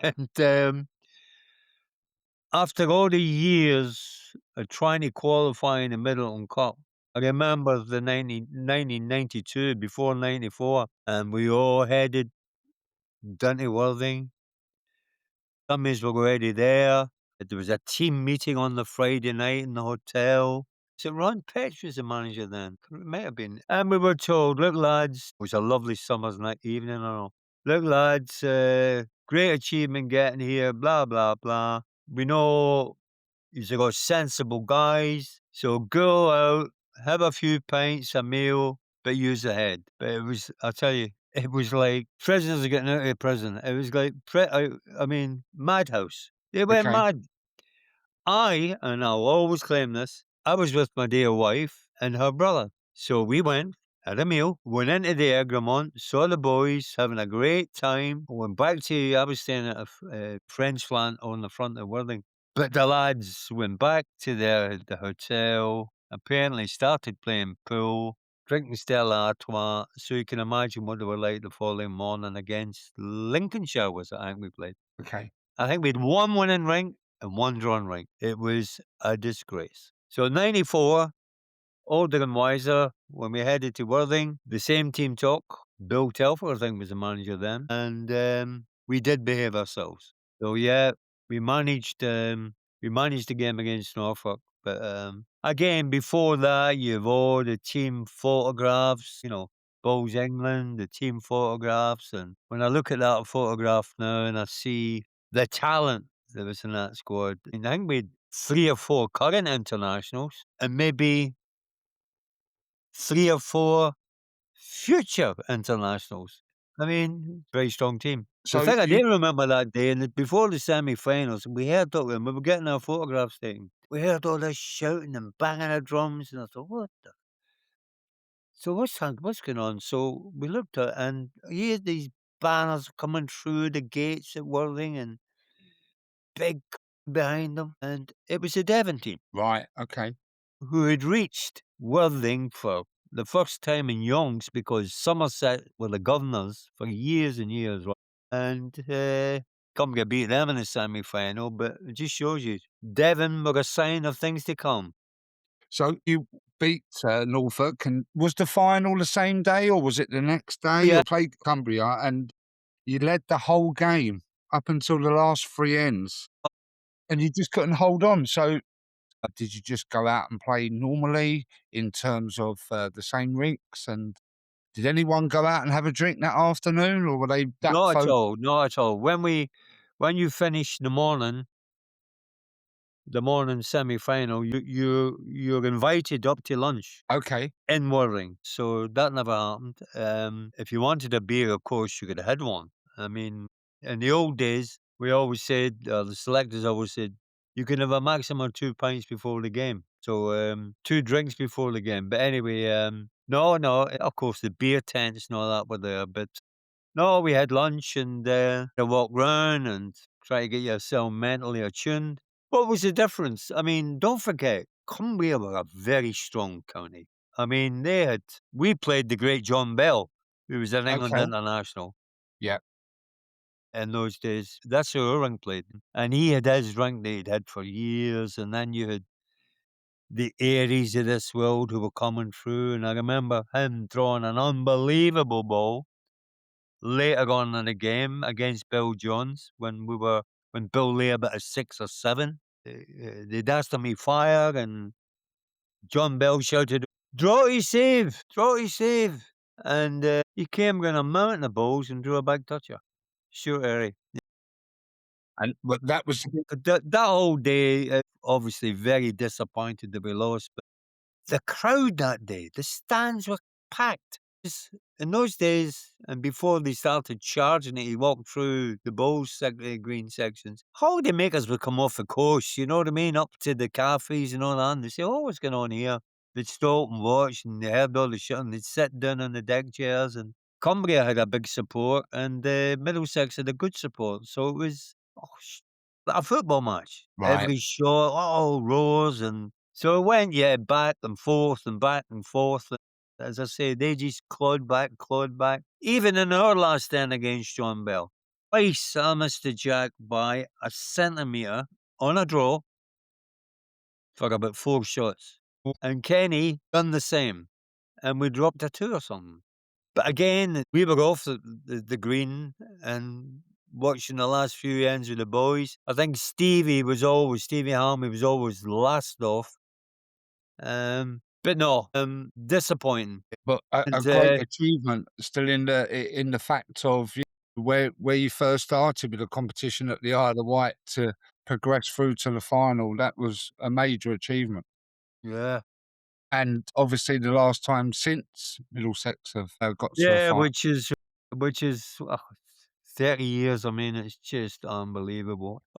And after all the years of trying to qualify in the Middleton Cup, I remember the 1992 before 94, and we all headed down to Worthing. Dummies were already there. There was a team meeting on the Friday night in the hotel. So Ron Petch was the manager then. It might have been. And we were told, look, lads, it was a lovely summer's night evening. I know. Look, lads, great achievement getting here, blah, blah, blah. We know you've got sensible guys. So go out, have a few pints, a meal, but use the head. But it was, I tell you, it was like prisoners are getting out of prison. It was like, I mean, madhouse. They went Okay. mad. And I'll always claim this, I was with my dear wife and her brother. So we went, had a meal, went into the Egremont, saw the boys having a great time, went back to, I was staying at a French flat on the front of Worthing. But the lads went back to the hotel, apparently started playing pool, drinking Stella Artois, so you can imagine what they were like the following morning against Lincolnshire was it, I think we played. Okay. I think we had one winning ring and one drawn ring. It was a disgrace. So 94, older and wiser, when we headed to Worthing, the same team talk. Bill Telfer, I think, was the manager then. And we did behave ourselves. So yeah, we managed the game against Norfolk. But again, before that, you've all the team photographs, Bulls England, the team photographs. And when I look at that photograph now and I see the talent that was in that squad, and I think we had 3 or 4 current internationals and maybe 3 or 4 future internationals. I mean, very strong team. The So thing I you did remember that day, and before the semi-finals, we heard all them. We were getting our photographs taken. We heard all this shouting and banging of drums, and I thought, "What the?" So what's going on? So we looked at, and you had these banners coming through the gates at Worthing, and big behind them, and it was the Devon team right, okay. who had reached Worthing for the first time in yonks because Somerset were the governors for years and years, right? And Cumbria beat them in the semi-final, but it just shows you Devon were a sign of things to come. So you beat Norfolk, and was the final the same day or was it the next day? Yeah, Or played Cumbria and you led the whole game up until the last 3 ends, and you just couldn't hold on. So did you just go out and play normally in terms of the same rinks? And did anyone go out and have a drink that afternoon, or were they that not at focused? all, not at all. When you finish the morning semi-final, you're invited up to lunch Okay, in Worthing, so that never happened. If you wanted a beer, of course, you could have had one. I mean, in the old days, we always said, the selectors always said, you can have a maximum of 2 pints before the game. So, 2 drinks before the game. But anyway, no, of course, the beer tents and all that were there, but no, we had lunch and a walk round and try to get yourself mentally attuned. What was the difference? I mean, don't forget, Cumbria were a very strong county. I mean, we played the great John Bell, who was an England okay, international yeah. in those days. That's who Irving played. And he had his rank that he'd had for years. And then you had the Aries of this world who were coming through. And I remember him throwing an unbelievable ball later on in the game against Bill Jones when Bill lay about a 6 or 7. They'd asked him to fire, and John Bell shouted, "Draughty save! Draughty save!" And he came round a mountain of balls and drew a big toucher. Sure, Harry. And but that was That whole day, obviously very disappointed that we lost. The crowd that day, the stands were packed. In those days, and before they started charging it, you walk through the green sections. Holidaymakers would come off the coast, you know what I mean, up to the cafes and all that, and they say, "Oh, what's going on here?" They'd stop and watch, and they heard all the shit, and they'd sit down on the deck chairs. And Cumbria had a big support, and Middlesex had a good support. So it was like a football match. right. Every shot, oh, roars, and so it went, yeah, back and forth and back and forth. And as I say, they just clawed back, clawed back. Even in our last stand against John Bell. Twice I missed the jack by a centimetre on a draw for about 4 shots, and Kenny done the same, and we dropped a 2 or something. But again, we were off the green and watching the last few ends with the boys. I think Stevie Harmony was always last off. But no, disappointing. But a And, great achievement still in the fact of where you first started with the competition at the Isle of Wight to progress through to the final, that was a major achievement. yeah. And obviously the last time since Middlesex have, got to a Yeah, final. which is, 30 years, I mean, it's just unbelievable.